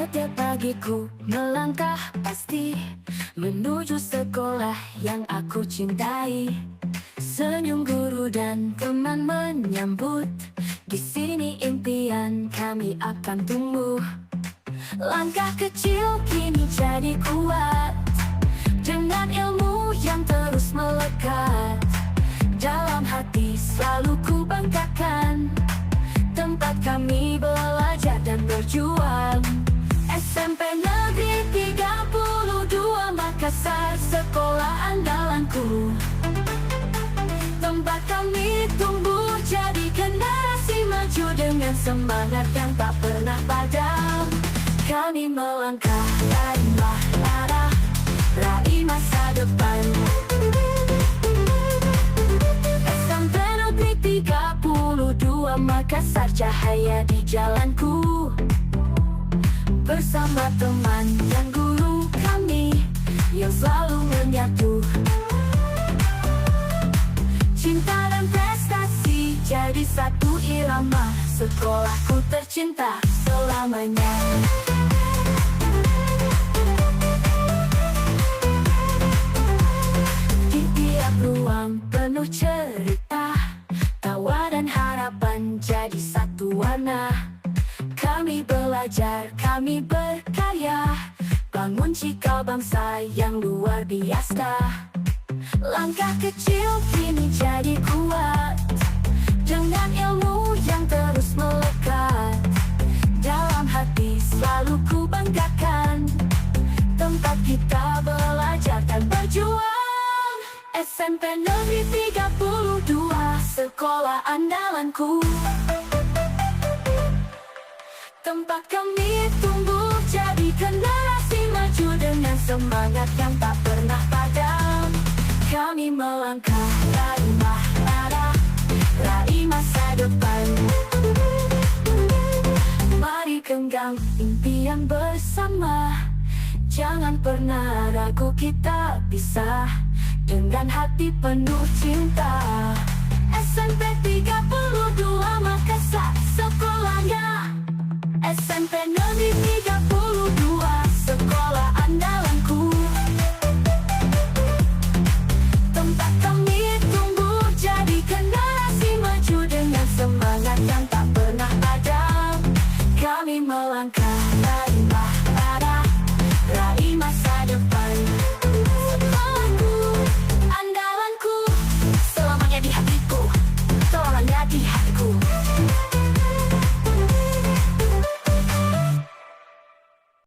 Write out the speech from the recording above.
Setiap pagiku melangkah pasti menuju sekolah yang aku cintai. Senyum guru dan teman menyambut. Di sini impian kami akan tumbuh. Langkah kecil kini jadi kuat, dengan ilmu yang terus melekat. Dalam hati selalu ku banggakan tempat kami belajar dan berjuang. SMP Negeri 32 Makassar, sekolah andalanku. Tempat kami tumbuh jadi generasi maju dengan semangat yang tak pernah padam. Kami melangkah raih masa depan. SMP Negeri 32 Makassar, cahaya di jalanku. Bersama teman dan guru kami yang selalu menyatu. Cinta dan prestasi jadi satu irama. Sekolahku tercinta selamanya. Di tiap ruang penuh cerita, tawa dan harapan jadi satu warna. Kami belajar, kami berkarya, bangun cikal bangsa yang luar biasa. Langkah kecil kini jadi kuat, dengan ilmu yang terus melekat. Dalam hati selalu ku banggakan tempat kita belajar dan berjuang. SMP Negeri 32, sekolah andalanku. Tempat kami tumbuh jadi generasi maju dengan semangat yang tak pernah padam. Kami melangkah raih masa depan. Mari genggam impian bersama, jangan pernah ragu, kita bisa dengan hati penuh cinta. SMP 32 Makassar, sekolahnya. SMP Negeri 32, sekolah andalanku. Tempat kami tumbuh jadi generasi maju dengan semangat yang tak pernah padam. Kami melangkah raih masa depan. Sekolahku, andalanku, selamanya di hatiku, selamanya di hatiku.